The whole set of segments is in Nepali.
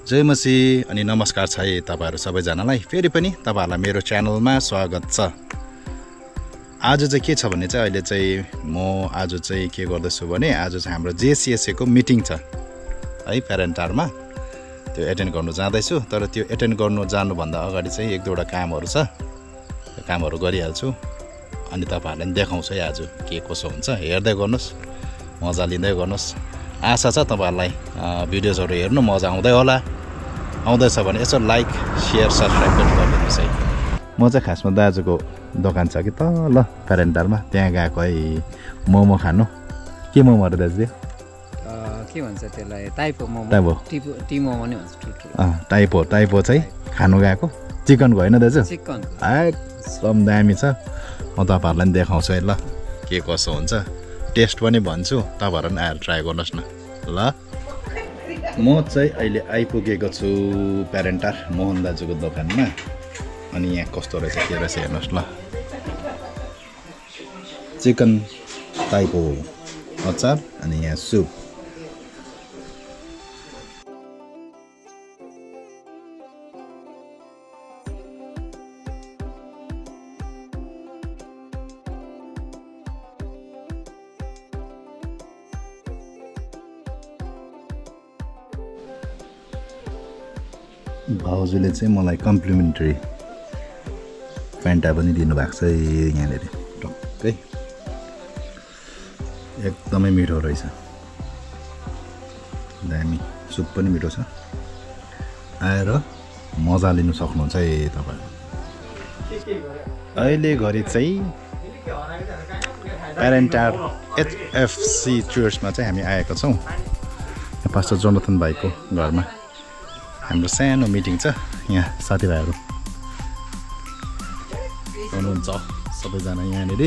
जय मसी अनि नमस्कार छ है तपाईहरु सबैजनालाई। फेरि पनि तपाईहरुलाई मेरो च्यानलमा स्वागत छ। आज चाहिँ के छ भने चाहिँ अहिले चाहिँ म आज चाहिँ के गर्दैछु भने आज चाहिँ हाम्रो जेसीएसए को मिटिङ छ है प्यारेन्टारमा। त्यो एटेन्ड गर्नु जाँदैछु। तर त्यो एटेन्ड गर्नु जानु भन्दा अगाडि चाहिँ एक दुईवटा कामहरु छ। त्यो कामहरु गरिहाल्छु अनि तपाईहरुलाई देखाउँछु है आज के कसो हुन्छ। हेर्दै गर्नुस्, मजा लिँदै गर्नुस्। आशा छ तपाईहरुलाई भिडियोजहरु हेर्नु मजा आउँदैछ भने यसो लाइक शेयर सब्स्क्राइब गरिदिनुस् है। म चाहिँ खासमा दाजुको दोकान छ कि तल प्यारेन्टारमा, त्यहाँ गएको है मोमो खानु। के मोमो रे दाजु? के भन्छ त्यसलाई? टाइपो मोमो। टी मोमो नि भन्छ ठुल्ठुलो। टाइपो चाहिँ खानु गएको। चिकनको हैन दाजु? चिकनको। एकदम दामी छ। म तपाईहरुलाई नि देखाउँछु है ल के कसो हुन्छ। टेस्ट पनि भन्छु, तपाईहरु पनि आएर ट्राई गर्नुस् न ल। म चाहिँ अहिले आइपुगेको छु प्यारेन्टार मोहन दाजुको दोकानमा। अनि यहाँ कस्तो रहेछ के रहेछ हेर्नुस् ल। चिकन टाइपो अचार अनि यहाँ सुप। भाउजूले चाहिँ मलाई कम्प्लिमेन्टरी फ्यान्टा पनि दिनुभएको छ यहाँनिर टक्कै। एकदमै मिठो रहेछ, दामी। सुप पनि मिठो छ। आएर मजा लिनु सक्नुहुन्छ है तपाईहरु। अहिले घरि चाहिँ प्यारेन्टार एचएफसी चर्चमा चाहिँ हामी आएका छौँ। पास्टर जोनाथन भाइको घरमा हाम्रो सानो मिटिङ छ। यहाँ साथीभाइहरू हुनुहुन्छ सबैजना यहाँनिर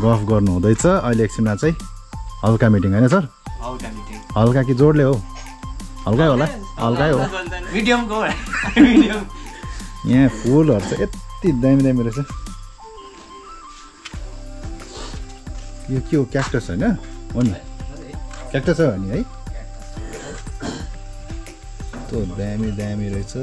गफ गर्नु हुँदैछ। अहिले एकछिनमा चाहिँ हल्का मिटिङ हैन सर? हल्का मिटिङ। हल्का कि जोडले हो? हल्कै होला? हल्कै हो। मिडियमको मिडियम। यहाँ फुलहरु चाहिँ यति दामी दामी रहेछ। यो के हो? क्याक्टस हैन? हो नि, क्याक्टस हो नि है। तो दामी दामी रहेछ।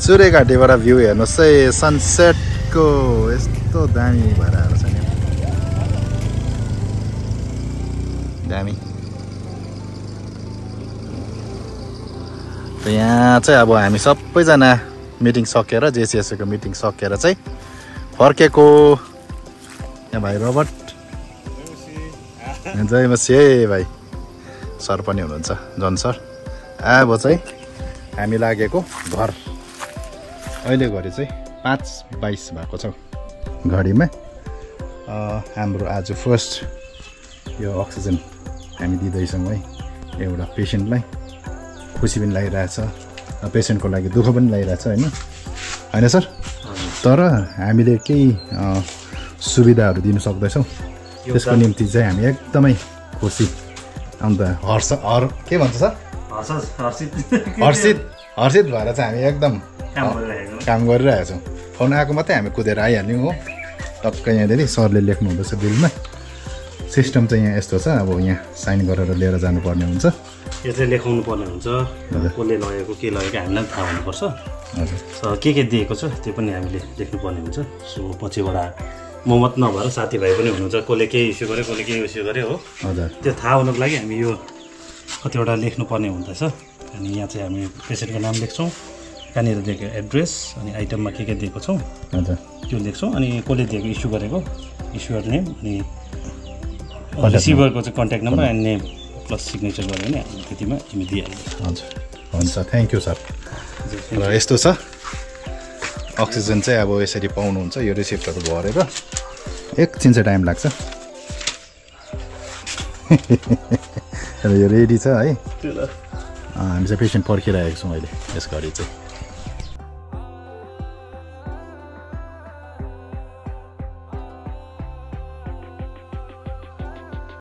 सूर्यघाटीबाट भ्यू हेर्नुहोस् है, सनसेटको यस्तो दामी भएर आएको छ नि, दामी। त यहाँ चाहिँ अब हामी सबैजना मिटिङ सकेर, जेसीएसएको मिटिङ सकेर चाहिँ फर्केको। यहाँ भाइ रोबर्ट, जय मसी है भाइ। सर पनि हुनुहुन्छ, जन सर। अब चाहिँ हामी लागेको घर। अहिले घडी चाहिँ 5:22 भएको छ घडीमा। हाम्रो आज फर्स्ट यो अक्सिजन हामी दिँदैछौँ है एउटा पेसेन्टलाई। खुसी पनि लागिरहेछ, पेसेन्टको लागि दुःख पनि लागिरहेछ होइन होइन सर? तर हामीले केही सुविधाहरू दिनु सक्दैछौँ, त्यसको निम्ति चाहिँ हामी एकदमै खुसी। अन्त के भन्छ सर? हर्षित भएर चाहिँ हामी एकदम काम गरिरहेको छौँ। फोन आएको मात्रै हामी कुदेर आइहाल्यौँ हो। टक्कै यहाँनिर सरले लेख्नु हुँदैछ बिलमा। सिस्टम चाहिँ यहाँ यस्तो छ, अब यहाँ साइन गरेर लिएर जानुपर्ने हुन्छ। यो चाहिँ लेखाउनु पर्ने हुन्छ, कसले लगेको के लगेको हामीलाई थाहा हुनुपर्छ। के दिएको छ त्यो पनि हामीले लेख्नुपर्ने हुन्छ। सो पछिबाट म मात्र नभएर साथीभाइ पनि हुनुहुन्छ, कसले के इस्यु गर्यो कसले के इस्यु गर्यो हो। हजुर, त्यो थाहा हुनको लागि हामी यो कतिवटा लेख्नुपर्ने हुँदैछ। अनि यहाँ चाहिँ हामी पेसेन्टको नाम लेख्छौँ, कहाँनिर दिएको एड्रेस, अनि आइटममा के दिएको छौँ हजुर त्यो लेख्छौँ। अनि कसले दिएको इस्यु गरेको इस्युअर नेम, अनि रिसिभरको चाहिँ contact number and name plus signature गऱ्यो भने त्यतिमा हामी दिइहाल्छौँ। हजुर, हुन्छ, थ्याङ्क यू सर। र यस्तो छ, अक्सिजन चाहिँ अब यसरी पाउनुहुन्छ। यो रिसिप्टहरू भरेर एकछिन चाहिँ टाइम लाग्छ। यो रेडी छ है। हामी चाहिँ पेसेन्ट पर्खिरहेको छौँ अहिले यस घडी चाहिँ।